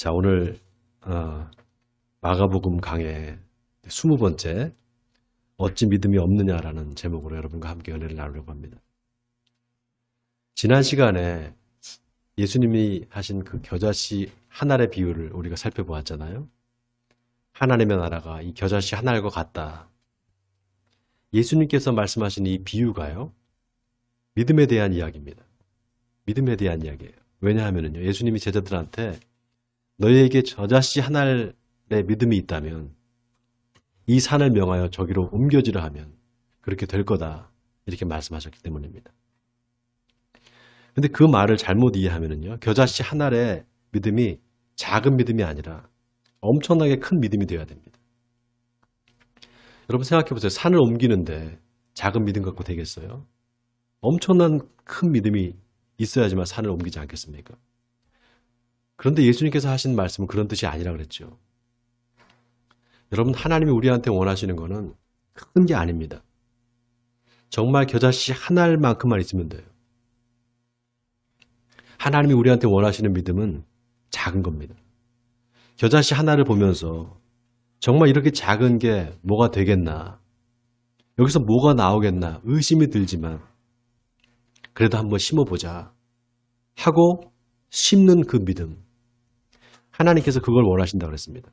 자, 오늘 마가복음 강의 20번째 어찌 믿음이 없느냐라는 제목으로 여러분과 함께 은혜를 나누려고 합니다. 지난 시간에 예수님이 하신 그 겨자씨 한 알의 비유를 우리가 살펴보았잖아요. 하나님의 나라가 이 겨자씨 한 알과 같다. 예수님께서 말씀하신 이 비유가요, 믿음에 대한 이야기입니다. 믿음에 대한 이야기예요. 왜냐하면요, 예수님이 제자들한테 너희에게 겨자씨 한 알의 믿음이 있다면 이 산을 명하여 저기로 옮겨지라 하면 그렇게 될 거다, 이렇게 말씀하셨기 때문입니다. 근데 그 말을 잘못 이해하면요, 겨자씨 한 알의 믿음이 작은 믿음이 아니라 엄청나게 큰 믿음이 되어야 됩니다. 여러분 생각해 보세요. 산을 옮기는데 작은 믿음 갖고 되겠어요? 엄청난 큰 믿음이 있어야지만 산을 옮기지 않겠습니까? 그런데 예수님께서 하신 말씀은 그런 뜻이 아니라 그랬죠. 여러분, 하나님이 우리한테 원하시는 거는 큰 게 아닙니다. 정말 겨자씨 한 알만큼만 있으면 돼요. 하나님이 우리한테 원하시는 믿음은 작은 겁니다. 겨자씨 하나를 보면서 정말 이렇게 작은 게 뭐가 되겠나, 여기서 뭐가 나오겠나 의심이 들지만 그래도 한번 심어보자 하고 심는 그 믿음, 하나님께서 그걸 원하신다고 그랬습니다.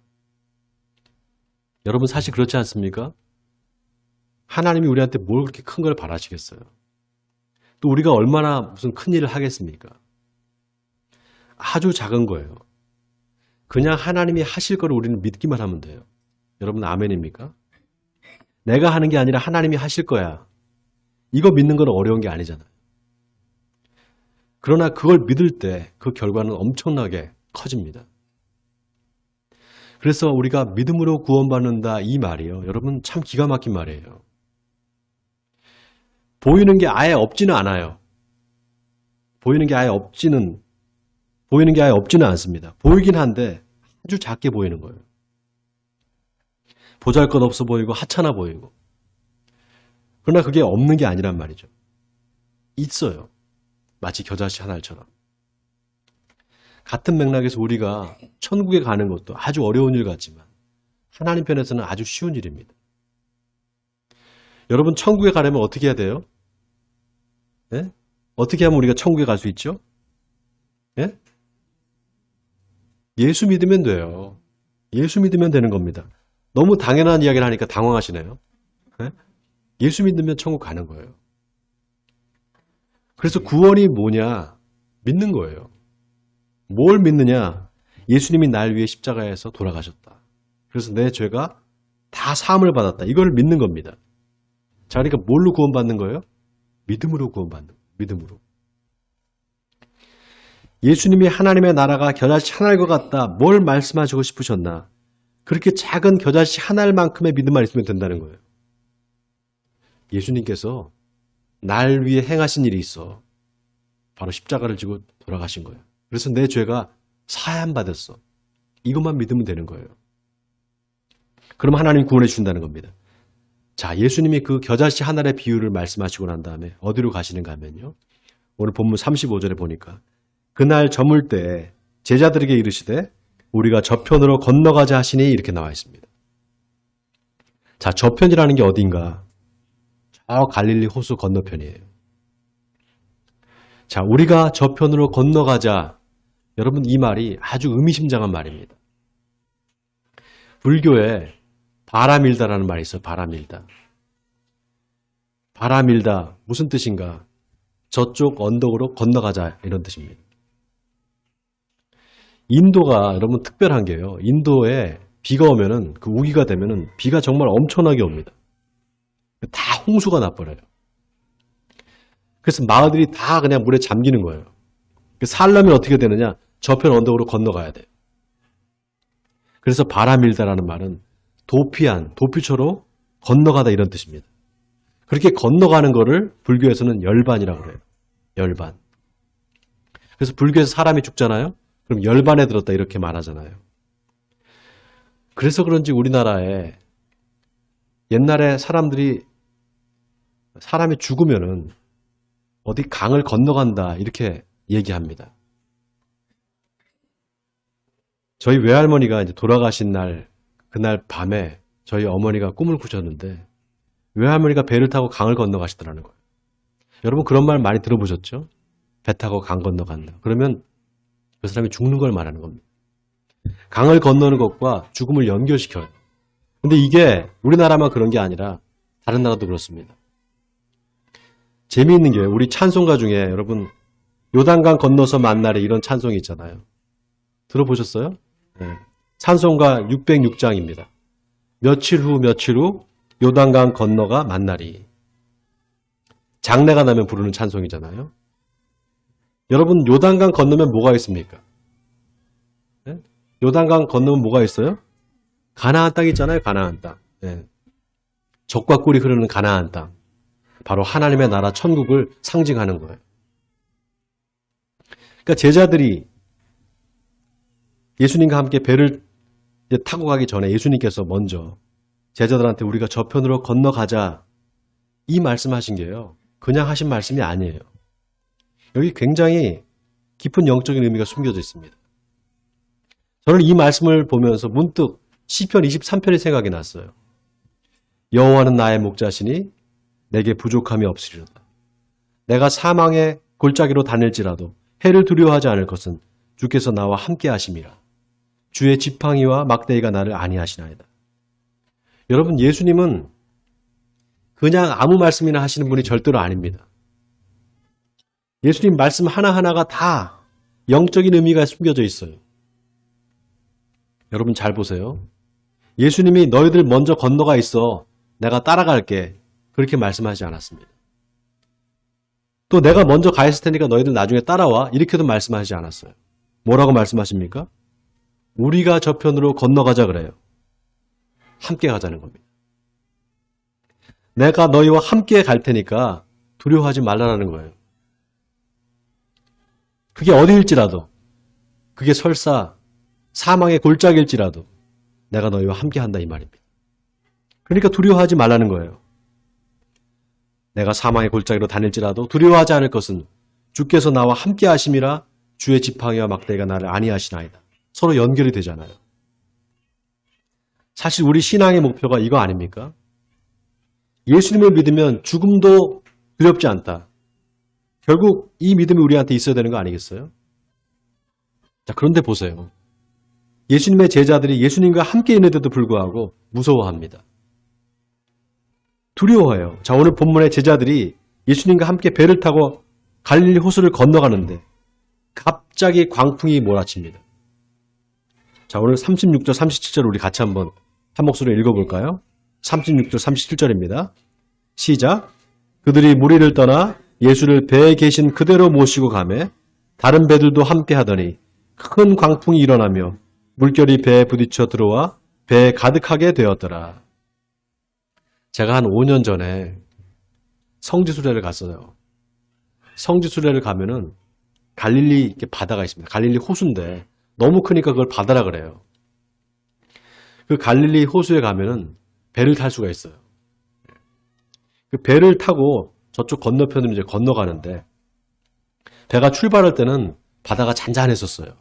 여러분 사실 그렇지 않습니까? 하나님이 우리한테 뭘 그렇게 큰 걸 바라시겠어요? 또 우리가 얼마나 무슨 큰 일을 하겠습니까? 아주 작은 거예요. 그냥 하나님이 하실 거를 우리는 믿기만 하면 돼요. 여러분 아멘입니까? 내가 하는 게 아니라 하나님이 하실 거야, 이거 믿는 건 어려운 게 아니잖아요. 그러나 그걸 믿을 때 그 결과는 엄청나게 커집니다. 그래서 우리가 믿음으로 구원받는다, 이 말이요, 여러분 참 기가 막힌 말이에요. 보이는 게 아예 없지는 않아요. 보이는 게 아예 없지는 않습니다. 보이긴 한데 아주 작게 보이는 거예요. 보잘것없어 보이고 하찮아 보이고. 그러나 그게 없는 게 아니란 말이죠. 있어요. 마치 겨자씨 한 알처럼. 같은 맥락에서 우리가 천국에 가는 것도 아주 어려운 일 같지만 하나님 편에서는 아주 쉬운 일입니다. 여러분 천국에 가려면 어떻게 해야 돼요? 네? 어떻게 하면 우리가 천국에 갈 수 있죠? 네? 예수 믿으면 돼요. 예수 믿으면 되는 겁니다. 너무 당연한 이야기를 하니까 당황하시네요. 네? 예수 믿으면 천국 가는 거예요. 그래서 구원이 뭐냐? 믿는 거예요. 뭘 믿느냐? 예수님이 날 위해 십자가에서 돌아가셨다. 그래서 내 죄가 다 사함을 받았다. 이걸 믿는 겁니다. 자, 그러니까 뭘로 구원받는 거예요? 믿음으로 구원받는 거예요. 믿음으로. 예수님이 하나님의 나라가 겨자씨 한 알과 같다, 뭘 말씀하시고 싶으셨나? 그렇게 작은 겨자씨 한 알만큼의 믿음만 있으면 된다는 거예요. 예수님께서 날 위해 행하신 일이 있어. 바로 십자가를 지고 돌아가신 거예요. 그래서 내 죄가 사함받았어. 이것만 믿으면 되는 거예요. 그럼 하나님 구원해 주신다는 겁니다. 자, 예수님이 그 겨자씨 한 알의 비유를 말씀하시고 난 다음에 어디로 가시는가 하면요, 오늘 본문 35절에 보니까 그날 저물 때 제자들에게 이르시되 우리가 저편으로 건너가자 하시니, 이렇게 나와 있습니다. 자, 저편이라는 게 어딘가? 저 갈릴리 호수 건너편이에요. 자, 우리가 저편으로 건너가자. 여러분 이 말이 아주 의미심장한 말입니다. 불교에 바람일다라는 말이 있어요. 바람일다. 바람일다 무슨 뜻인가? 저쪽 언덕으로 건너가자, 이런 뜻입니다. 인도가 여러분 특별한 게요, 인도에 비가 오면은, 그 우기가 되면은 비가 정말 엄청나게 옵니다. 다 홍수가 나버려요. 그래서 마을들이 다 그냥 물에 잠기는 거예요. 살려면 어떻게 되느냐? 저편 언덕으로 건너가야 돼요. 그래서 바람일다라는 말은 도피한, 도피처로 건너가다, 이런 뜻입니다. 그렇게 건너가는 거를 불교에서는 열반이라고 그래요. 열반. 그래서 불교에서 사람이 죽잖아요. 그럼 열반에 들었다, 이렇게 말하잖아요. 그래서 그런지 우리나라에 옛날에 사람이 죽으면은 어디 강을 건너간다, 이렇게 얘기합니다. 저희 외할머니가 이제 돌아가신 날, 그날 밤에 저희 어머니가 꿈을 꾸셨는데 외할머니가 배를 타고 강을 건너가시더라는 거예요. 여러분 그런 말 많이 들어보셨죠? 배 타고 강 건너간다. 그러면 그 사람이 죽는 걸 말하는 겁니다. 강을 건너는 것과 죽음을 연결시켜요. 근데 이게 우리나라만 그런 게 아니라 다른 나라도 그렇습니다. 재미있는 게 우리 찬송가 중에 여러분 요단강 건너서 만날에 이런 찬송이 있잖아요. 들어보셨어요? 네. 찬송가 606장입니다. 며칠 후 요단강 건너가 만나리. 장래가 나면 부르는 찬송이잖아요. 여러분 요단강 건너면 뭐가 있습니까? 네? 요단강 건너면 뭐가 있어요? 가나안 땅 있잖아요. 가나안 땅. 네. 젖과 꿀이 흐르는 가나안 땅. 바로 하나님의 나라 천국을 상징하는 거예요. 그러니까 제자들이 예수님과 함께 배를 타고 가기 전에 예수님께서 먼저 제자들한테 우리가 저편으로 건너가자 이 말씀하신 게요. 그냥 하신 말씀이 아니에요. 여기 굉장히 깊은 영적인 의미가 숨겨져 있습니다. 저는 이 말씀을 보면서 문득 시편 23편이 생각이 났어요. 여호와는 나의 목자시니 내게 부족함이 없으리로다. 내가 사망의 골짜기로 다닐지라도 해를 두려워하지 않을 것은 주께서 나와 함께 하심이라. 주의 지팡이와 막대기가 나를 안위하시나이다. 여러분 예수님은 그냥 아무 말씀이나 하시는 분이 절대로 아닙니다. 예수님 말씀 하나하나가 다 영적인 의미가 숨겨져 있어요. 여러분 잘 보세요. 예수님이 너희들 먼저 건너가 있어. 내가 따라갈게. 그렇게 말씀하지 않았습니다. 또 내가 먼저 가 있을 테니까 너희들 나중에 따라와. 이렇게도 말씀하지 않았어요. 뭐라고 말씀하십니까? 우리가 저편으로 건너가자 그래요. 함께 가자는 겁니다. 내가 너희와 함께 갈 테니까 두려워하지 말라는 거예요. 그게 어디일지라도, 그게 설사 사망의 골짜기일지라도 내가 너희와 함께 한다 이 말입니다. 그러니까 두려워하지 말라는 거예요. 내가 사망의 골짜기로 다닐지라도 두려워하지 않을 것은 주께서 나와 함께 하심이라. 주의 지팡이와 막대기가 나를 안위하시나이다. 서로 연결이 되잖아요. 사실 우리 신앙의 목표가 이거 아닙니까? 예수님을 믿으면 죽음도 두렵지 않다. 결국 이 믿음이 우리한테 있어야 되는 거 아니겠어요? 자, 그런데 보세요. 예수님의 제자들이 예수님과 함께 있는데도 불구하고 무서워합니다. 두려워해요. 자, 오늘 본문의 제자들이 예수님과 함께 배를 타고 갈릴리 호수를 건너가는데 갑자기 광풍이 몰아칩니다. 자, 오늘 36절, 37절 우리 같이 한번 한 목소리로 읽어볼까요? 36절, 37절입니다. 시작. 그들이 무리를 떠나 예수를 배에 계신 그대로 모시고 가매 다른 배들도 함께 하더니 큰 광풍이 일어나며 물결이 배에 부딪혀 들어와 배에 가득하게 되었더라. 제가 한 5년 전에 성지순례를 갔어요. 성지순례를 가면은 갈릴리 이렇게 바다가 있습니다. 갈릴리 호수인데 너무 크니까 그걸 바다라 그래요. 그 갈릴리 호수에 가면은 배를 탈 수가 있어요. 그 배를 타고 저쪽 건너편으로 이제 건너가는데 배가 출발할 때는 바다가 잔잔했었어요.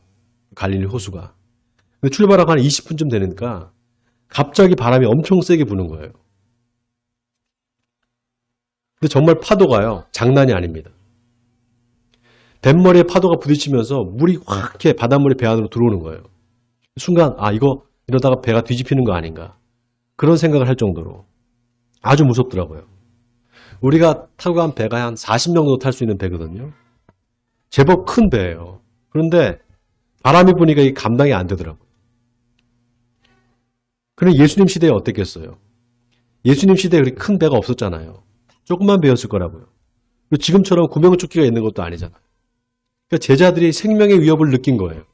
갈릴리 호수가. 근데 출발하고 한 20분쯤 되니까 갑자기 바람이 엄청 세게 부는 거예요. 근데 정말 파도가요. 장난이 아닙니다. 뱃머리에 파도가 부딪히면서 물이 확 이렇게 바닷물이 배 안으로 들어오는 거예요. 순간 이거 이러다가 배가 뒤집히는 거 아닌가. 그런 생각을 할 정도로 아주 무섭더라고요. 우리가 타고 간 배가 한 40명 정도 탈 수 있는 배거든요. 제법 큰 배예요. 그런데 바람이 부니까 이 감당이 안 되더라고요. 그럼 예수님 시대에 어땠겠어요? 예수님 시대에 그렇게 큰 배가 없었잖아요. 조그만 배였을 거라고요. 지금처럼 구명조끼가 있는 것도 아니잖아요. 그러니까 제자들이 생명의 위협을 느낀 거예요.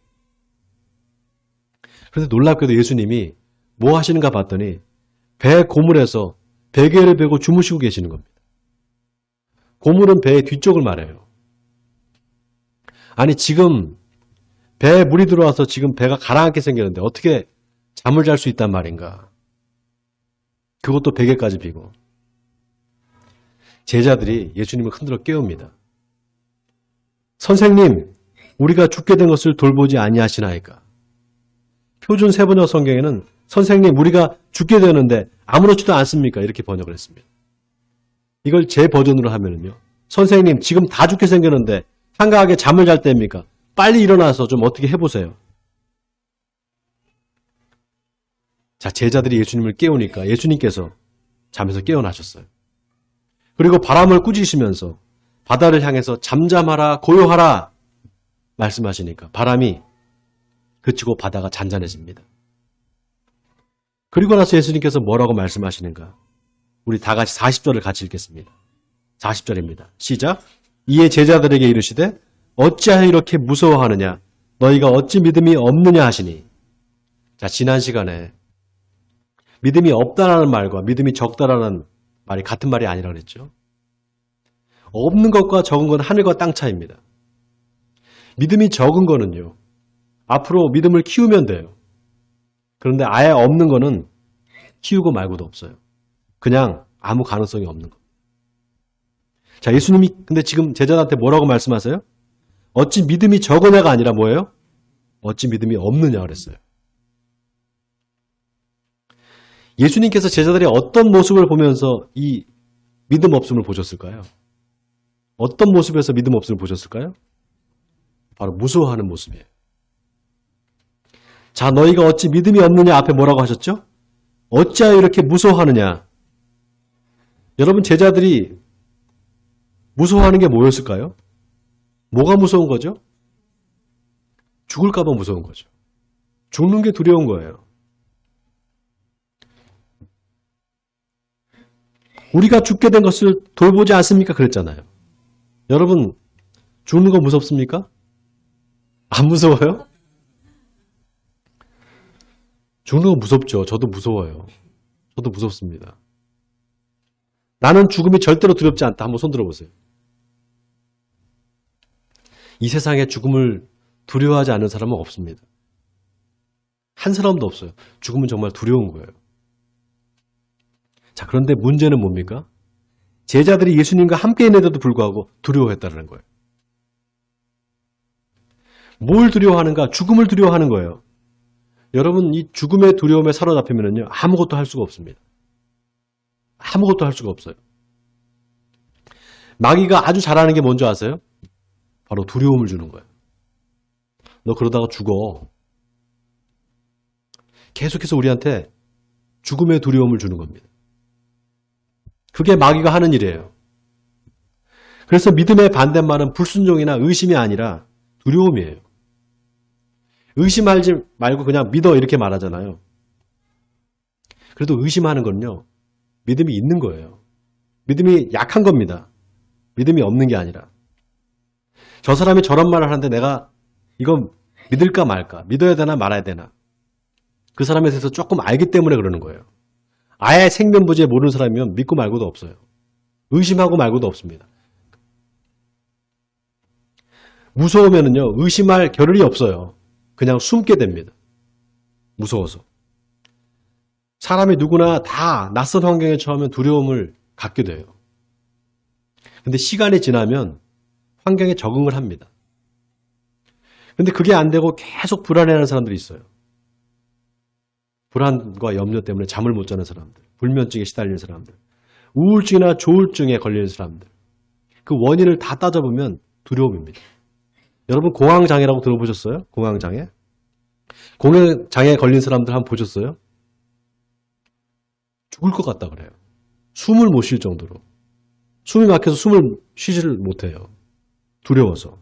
그런데 놀랍게도 예수님이 뭐 하시는가 봤더니 배 고물에서 베개를 베고 주무시고 계시는 겁니다. 고물은 배의 뒤쪽을 말해요. 아니 지금 배에 물이 들어와서 지금 배가 가라앉게 생겼는데 어떻게 잠을 잘 수 있단 말인가. 그것도 베개까지 비고. 제자들이 예수님을 흔들어 깨웁니다. 선생님, 우리가 죽게 된 것을 돌보지 아니하시나이까. 표준 세번역 성경에는 선생님 우리가 죽게 되는데 아무렇지도 않습니까? 이렇게 번역을 했습니다. 이걸 제 버전으로 하면은요. 선생님 지금 다 죽게 생겼는데 한가하게 잠을 잘 때입니까? 빨리 일어나서 좀 어떻게 해보세요. 자, 제자들이 예수님을 깨우니까 예수님께서 잠에서 깨어나셨어요. 그리고 바람을 꾸짖으시면서 바다를 향해서 잠잠하라 고요하라 말씀하시니까 바람이 그치고 바다가 잔잔해집니다. 그리고 나서 예수님께서 뭐라고 말씀하시는가? 우리 다 같이 40절을 같이 읽겠습니다. 40절입니다. 시작. 이에 제자들에게 이르시되 어찌하여 이렇게 무서워하느냐? 너희가 어찌 믿음이 없느냐 하시니. 자, 지난 시간에 믿음이 없다라는 말과 믿음이 적다라는 말이 같은 말이 아니라 그랬죠. 없는 것과 적은 건 하늘과 땅 차이입니다. 믿음이 적은 거는요. 앞으로 믿음을 키우면 돼요. 그런데 아예 없는 거는 키우고 말고도 없어요. 그냥 아무 가능성이 없는 거. 자, 예수님이 근데 지금 제자들한테 뭐라고 말씀하세요? 어찌 믿음이 적으냐가 아니라 뭐예요? 어찌 믿음이 없느냐 그랬어요. 예수님께서 제자들이 어떤 모습을 보면서 이 믿음 없음을 보셨을까요? 어떤 모습에서 믿음 없음을 보셨을까요? 바로 무서워하는 모습이에요. 자, 너희가 어찌 믿음이 없느냐 앞에 뭐라고 하셨죠? 어찌하여 이렇게 무서워하느냐? 여러분 제자들이 무서워하는 게 뭐였을까요? 뭐가 무서운 거죠? 죽을까 봐 무서운 거죠. 죽는 게 두려운 거예요. 우리가 죽게 된 것을 돌보지 않습니까? 그랬잖아요. 여러분 죽는 거 무섭습니까? 안 무서워요? 죽는 거 무섭죠. 저도 무서워요. 저도 무섭습니다. 나는 죽음이 절대로 두렵지 않다. 한번 손 들어보세요. 이 세상에 죽음을 두려워하지 않는 사람은 없습니다. 한 사람도 없어요. 죽음은 정말 두려운 거예요. 자, 그런데 문제는 뭡니까? 제자들이 예수님과 함께 있는데도 불구하고 두려워했다는 거예요. 뭘 두려워하는가? 죽음을 두려워하는 거예요. 여러분, 이 죽음의 두려움에 사로잡히면요, 아무것도 할 수가 없습니다. 아무것도 할 수가 없어요. 마귀가 아주 잘하는 게 뭔지 아세요? 바로 두려움을 주는 거예요. 너 그러다가 죽어. 계속해서 우리한테 죽음의 두려움을 주는 겁니다. 그게 마귀가 하는 일이에요. 그래서 믿음의 반대말은 불순종이나 의심이 아니라 두려움이에요. 의심하지 말고 그냥 믿어 이렇게 말하잖아요. 그래도 의심하는 건요. 믿음이 있는 거예요. 믿음이 약한 겁니다. 믿음이 없는 게 아니라. 저 사람이 저런 말을 하는데 내가 이건 믿을까 말까, 믿어야 되나 말아야 되나. 그 사람에 대해서 조금 알기 때문에 그러는 거예요. 아예 생면부지에 모르는 사람이면 믿고 말고도 없어요. 의심하고 말고도 없습니다. 무서우면은요, 의심할 겨를이 없어요. 그냥 숨게 됩니다. 무서워서. 사람이 누구나 다 낯선 환경에 처하면 두려움을 갖게 돼요. 근데 시간이 지나면 환경에 적응을 합니다. 근데 그게 안 되고 계속 불안해하는 사람들이 있어요. 불안과 염려 때문에 잠을 못 자는 사람들, 불면증에 시달리는 사람들, 우울증이나 조울증에 걸리는 사람들. 그 원인을 다 따져보면 두려움입니다. 여러분 공황장애라고 들어보셨어요? 공황장애? 공황장애에 걸린 사람들 한번 보셨어요? 죽을 것 같다 그래요. 숨을 못 쉴 정도로. 숨이 막혀서 숨을 쉬지를 못해요. 두려워서.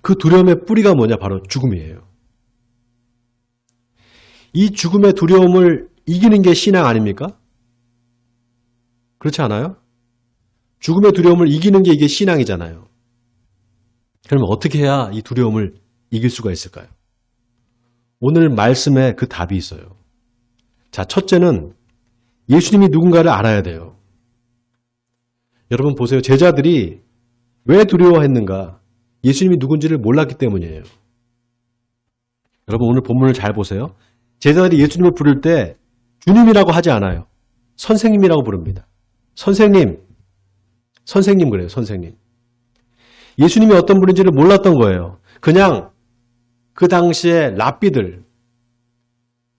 그 두려움의 뿌리가 뭐냐? 바로 죽음이에요. 이 죽음의 두려움을 이기는 게 신앙 아닙니까? 그렇지 않아요? 죽음의 두려움을 이기는 게 이게 신앙이잖아요. 그러면 어떻게 해야 이 두려움을 이길 수가 있을까요? 오늘 말씀에 그 답이 있어요. 자, 첫째는 예수님이 누군가를 알아야 돼요. 여러분 보세요. 제자들이 왜 두려워했는가? 예수님이 누군지를 몰랐기 때문이에요. 여러분 오늘 본문을 잘 보세요. 제자들이 예수님을 부를 때 주님이라고 하지 않아요. 선생님이라고 부릅니다. 선생님 그래요. 선생님. 예수님이 어떤 분인지를 몰랐던 거예요. 그냥 그 당시에 랍비들,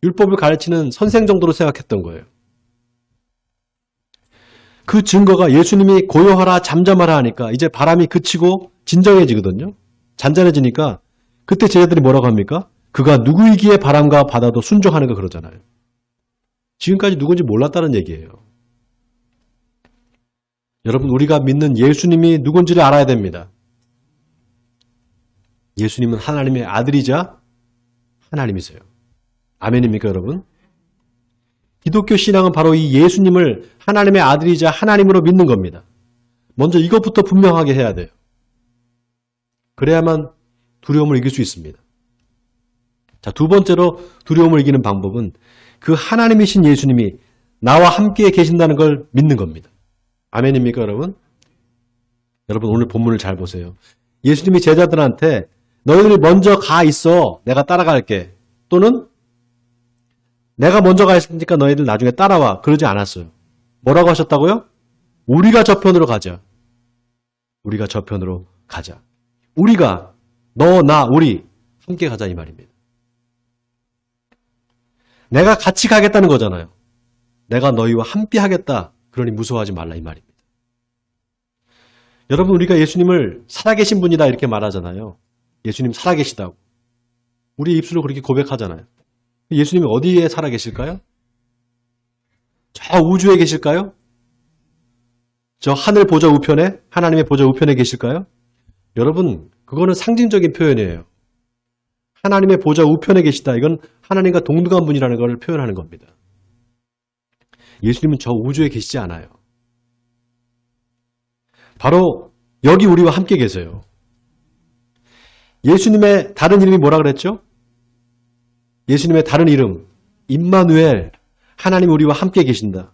율법을 가르치는 선생 정도로 생각했던 거예요. 그 증거가 예수님이 고요하라 잠잠하라 하니까 이제 바람이 그치고 진정해지거든요. 잔잔해지니까 그때 제자들이 뭐라고 합니까? 그가 누구이기에 바람과 바다도 순종하는가 그러잖아요. 지금까지 누군지 몰랐다는 얘기예요. 여러분, 우리가 믿는 예수님이 누군지를 알아야 됩니다. 예수님은 하나님의 아들이자 하나님이세요. 아멘입니까, 여러분? 기독교 신앙은 바로 이 예수님을 하나님의 아들이자 하나님으로 믿는 겁니다. 먼저 이것부터 분명하게 해야 돼요. 그래야만 두려움을 이길 수 있습니다. 자, 두 번째로 두려움을 이기는 방법은 그 하나님이신 예수님이 나와 함께 계신다는 걸 믿는 겁니다. 아멘입니까, 여러분? 여러분, 오늘 본문을 잘 보세요. 예수님이 제자들한테 너희들이 먼저 가 있어. 내가 따라갈게. 또는 내가 먼저 가 있으니까 너희들 나중에 따라와. 그러지 않았어요. 뭐라고 하셨다고요? 우리가 저편으로 가자. 우리가 저편으로 가자. 우리가, 너, 나, 우리 함께 가자 이 말입니다. 내가 같이 가겠다는 거잖아요. 내가 너희와 함께 하겠다. 그러니 무서워하지 말라 이 말입니다. 여러분, 우리가 예수님을 살아계신 분이다 이렇게 말하잖아요. 예수님 살아계시다고. 우리 입술로 그렇게 고백하잖아요. 예수님이 어디에 살아계실까요? 저 우주에 계실까요? 저 하늘 보좌 우편에, 하나님의 보좌 우편에 계실까요? 여러분, 그거는 상징적인 표현이에요. 하나님의 보좌 우편에 계시다. 이건 하나님과 동등한 분이라는 걸 표현하는 겁니다. 예수님은 저 우주에 계시지 않아요. 바로 여기 우리와 함께 계세요. 예수님의 다른 이름이 뭐라 그랬죠? 예수님의 다른 이름, 임마누엘, 하나님 우리와 함께 계신다.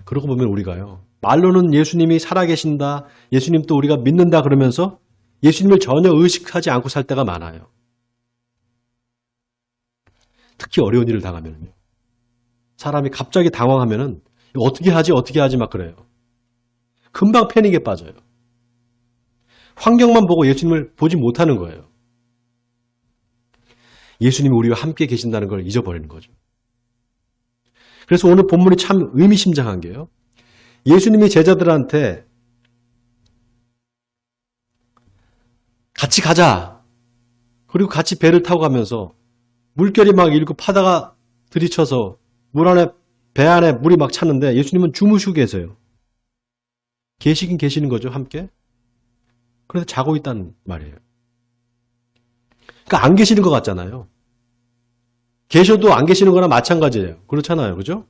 그러고 보면 우리가요, 말로는 예수님이 살아계신다, 예수님 또 우리가 믿는다 그러면서 예수님을 전혀 의식하지 않고 살 때가 많아요. 특히 어려운 일을 당하면요. 사람이 갑자기 당황하면은 어떻게 하지 막 그래요. 금방 패닉에 빠져요. 환경만 보고 예수님을 보지 못하는 거예요. 예수님이 우리와 함께 계신다는 걸 잊어버리는 거죠. 그래서 오늘 본문이 참 의미심장한 게요. 예수님이 제자들한테 같이 가자. 그리고 같이 배를 타고 가면서 물결이 막 일고 파다가 들이쳐서 배 안에 물이 막 찼는데 예수님은 주무시고 계세요. 계시긴 계시는 거죠, 함께. 그래서 자고 있다는 말이에요. 그러니까 안 계시는 것 같잖아요. 계셔도 안 계시는 거나 마찬가지예요. 그렇잖아요. 그죠?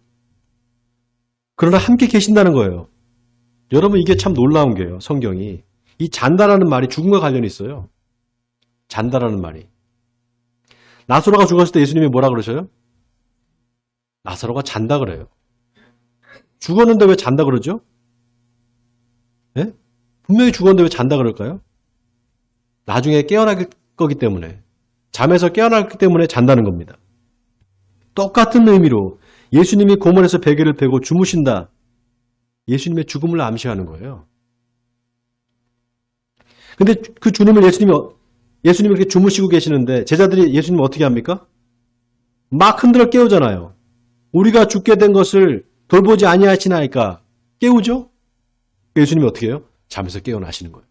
그러나 함께 계신다는 거예요. 여러분, 이게 참 놀라운 게요. 성경이. 이 잔다라는 말이 죽음과 관련이 있어요. 잔다라는 말이. 나사로가 죽었을 때 예수님이 뭐라 그러셔요? 나사로가 잔다 그래요. 죽었는데 왜 잔다 그러죠? 예? 분명히 죽었는데 왜 잔다 그럴까요? 나중에 깨어날 거기 때문에, 잠에서 깨어났기 때문에 잔다는 겁니다. 똑같은 의미로 예수님이 고문에서 베개를 베고 주무신다. 예수님의 죽음을 암시하는 거예요. 근데 그 주님을 예수님이 이렇게 주무시고 계시는데 제자들이 예수님을 어떻게 합니까? 막 흔들어 깨우잖아요. 우리가 죽게 된 것을 돌보지 아니하시나이까 깨우죠? 예수님이 어떻게 해요? 잠에서 깨어나시는 거예요.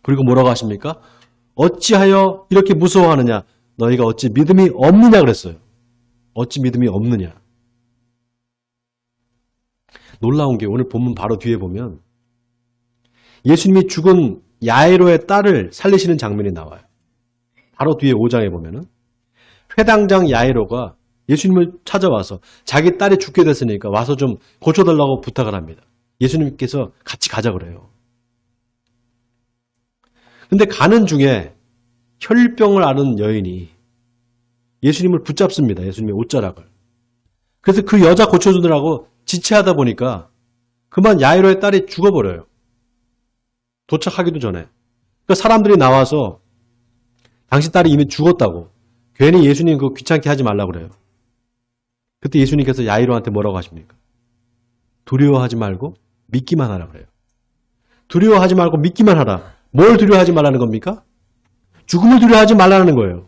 그리고 뭐라고 하십니까? 어찌하여 이렇게 무서워하느냐? 너희가 어찌 믿음이 없느냐 그랬어요. 어찌 믿음이 없느냐? 놀라운 게 오늘 본문 바로 뒤에 보면 예수님이 죽은 야이로의 딸을 살리시는 장면이 나와요. 바로 뒤에 5장에 보면은 회당장 야이로가 예수님을 찾아와서 자기 딸이 죽게 됐으니까 와서 좀 고쳐달라고 부탁을 합니다. 예수님께서 같이 가자 그래요. 근데 가는 중에 혈병을 앓은 여인이 예수님을 붙잡습니다. 예수님의 옷자락을. 그래서 그 여자 고쳐주느라고 지체하다 보니까 그만 야이로의 딸이 죽어버려요. 도착하기도 전에. 그러니까 사람들이 나와서 당신 딸이 이미 죽었다고. 괜히 예수님 그거 귀찮게 하지 말라고 그래요. 그때 예수님께서 야이로한테 뭐라고 하십니까? 두려워하지 말고 믿기만 하라 그래요. 두려워하지 말고 믿기만 하라. 뭘 두려워하지 말라는 겁니까? 죽음을 두려워하지 말라는 거예요.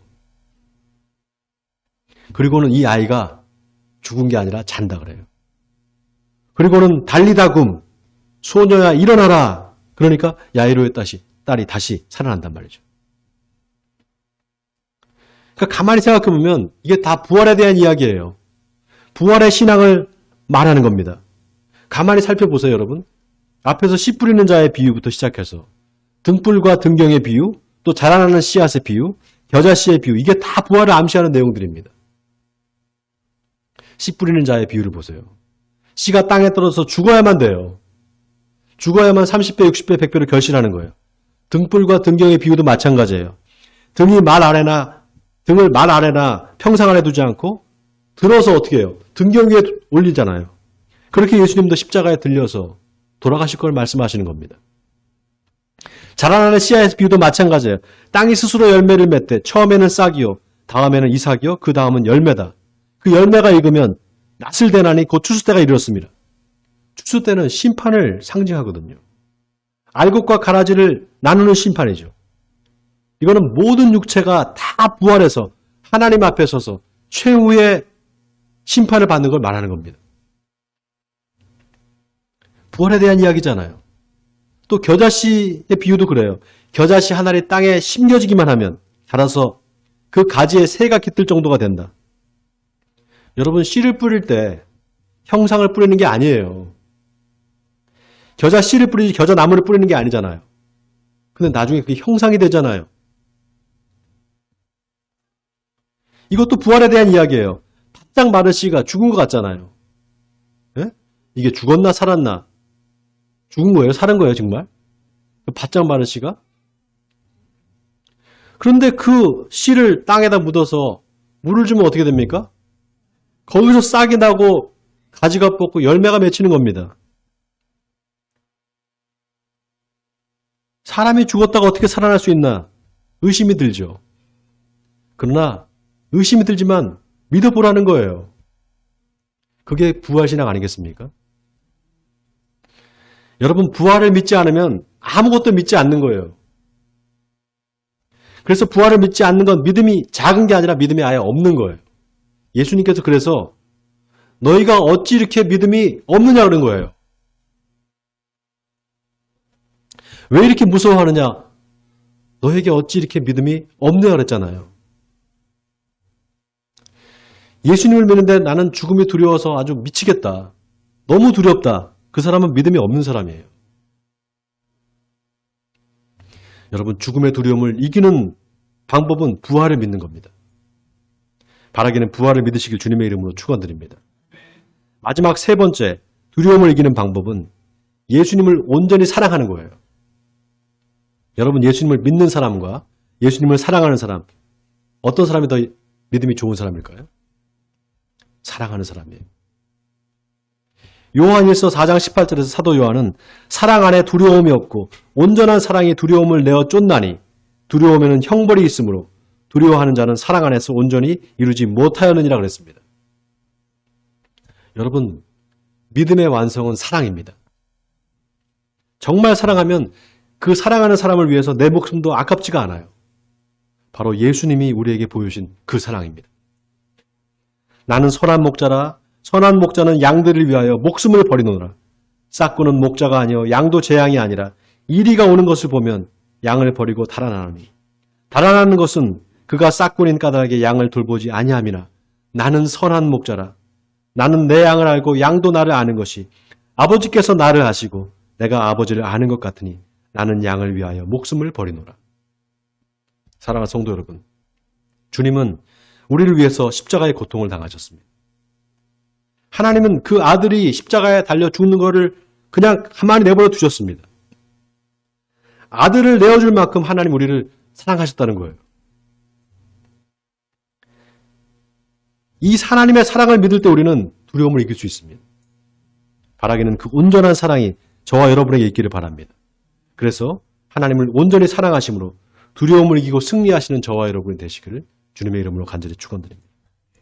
그리고는 이 아이가 죽은 게 아니라 잔다 그래요. 그리고는 달리다굼 소녀야 일어나라. 그러니까 야이로의 딸이 다시 살아난단 말이죠. 그러니까 가만히 생각해보면 이게 다 부활에 대한 이야기예요. 부활의 신앙을 말하는 겁니다. 가만히 살펴보세요, 여러분. 앞에서 씨 뿌리는 자의 비유부터 시작해서 등불과 등경의 비유, 또 자라나는 씨앗의 비유, 겨자씨의 비유, 이게 다 부활을 암시하는 내용들입니다. 씨 뿌리는 자의 비유를 보세요. 씨가 땅에 떨어져서 죽어야만 돼요. 죽어야만 30배, 60배, 100배를 결실하는 거예요. 등불과 등경의 비유도 마찬가지예요. 등을 말 아래나 평상 아래 두지 않고 들어서 어떻게 해요? 등경 위에 올리잖아요. 그렇게 예수님도 십자가에 들려서 돌아가실 걸 말씀하시는 겁니다. 자라나는 씨앗의 비유도 마찬가지예요. 땅이 스스로 열매를 맺되 처음에는 싹이요, 다음에는 이삭이요, 그 다음은 열매다. 그 열매가 익으면 낫을 대나니 곧 추수 때가 이르렀습니다. 추수 때는 심판을 상징하거든요. 알곡과 가라지를 나누는 심판이죠. 이거는 모든 육체가 다 부활해서 하나님 앞에 서서 최후의 심판을 받는 걸 말하는 겁니다. 부활에 대한 이야기잖아요. 또 겨자씨의 비유도 그래요. 겨자씨 한 알이 땅에 심겨지기만 하면 자라서 그 가지에 새가 깃들 정도가 된다. 여러분, 씨를 뿌릴 때 형상을 뿌리는 게 아니에요. 겨자씨를 뿌리지 겨자나무를 뿌리는 게 아니잖아요. 근데 나중에 그게 형상이 되잖아요. 이것도 부활에 대한 이야기예요. 바짝 마른 씨가 죽은 것 같잖아요. 예? 이게 죽었나 살았나? 죽은 거예요? 살은 거예요, 정말? 바짝 마른 씨가? 그런데 그 씨를 땅에다 묻어서 물을 주면 어떻게 됩니까? 거기서 싹이 나고 가지가 뻗고 열매가 맺히는 겁니다. 사람이 죽었다가 어떻게 살아날 수 있나? 의심이 들죠. 그러나 의심이 들지만 믿어보라는 거예요. 그게 부활신앙 아니겠습니까? 여러분, 부활을 믿지 않으면 아무것도 믿지 않는 거예요. 그래서 부활을 믿지 않는 건 믿음이 작은 게 아니라 믿음이 아예 없는 거예요. 예수님께서 그래서 너희가 어찌 이렇게 믿음이 없느냐 그런 거예요. 왜 이렇게 무서워하느냐? 너에게 어찌 이렇게 믿음이 없느냐 그랬잖아요. 예수님을 믿는데 나는 죽음이 두려워서 아주 미치겠다. 너무 두렵다. 그 사람은 믿음이 없는 사람이에요. 여러분, 죽음의 두려움을 이기는 방법은 부활을 믿는 겁니다. 바라기는 부활을 믿으시길 주님의 이름으로 축원드립니다. 마지막 세 번째, 두려움을 이기는 방법은 예수님을 온전히 사랑하는 거예요. 여러분, 예수님을 믿는 사람과 예수님을 사랑하는 사람, 어떤 사람이 더 믿음이 좋은 사람일까요? 사랑하는 사람이에요. 요한일서 4장 18절에서 사도 요한은 사랑 안에 두려움이 없고 온전한 사랑이 두려움을 내어 쫓나니 두려움에는 형벌이 있으므로 두려워하는 자는 사랑 안에서 온전히 이루지 못하였느니라 그랬습니다. 여러분, 믿음의 완성은 사랑입니다. 정말 사랑하면 그 사랑하는 사람을 위해서 내 목숨도 아깝지가 않아요. 바로 예수님이 우리에게 보여주신 그 사랑입니다. 나는 선한 목자라 선한 목자는 양들을 위하여 목숨을 버리노라. 싹구는 목자가 아니요 양도 제 양이 아니라 이리가 오는 것을 보면 양을 버리고 달아나노니 달아나는 것은 그가 싹군인 까닭에 양을 돌보지 아니함이나 나는 선한 목자라. 나는 내 양을 알고 양도 나를 아는 것이 아버지께서 나를 아시고 내가 아버지를 아는 것 같으니 나는 양을 위하여 목숨을 버리노라. 사랑하는 성도 여러분, 주님은 우리를 위해서 십자가의 고통을 당하셨습니다. 하나님은 그 아들이 십자가에 달려 죽는 것을 그냥 가만히 내버려 두셨습니다. 아들을 내어줄 만큼 하나님 우리를 사랑하셨다는 거예요. 이 하나님의 사랑을 믿을 때 우리는 두려움을 이길 수 있습니다. 바라기는 그 온전한 사랑이 저와 여러분에게 있기를 바랍니다. 그래서 하나님을 온전히 사랑하심으로 두려움을 이기고 승리하시는 저와 여러분이 되시기를 주님의 이름으로 간절히 축원드립니다.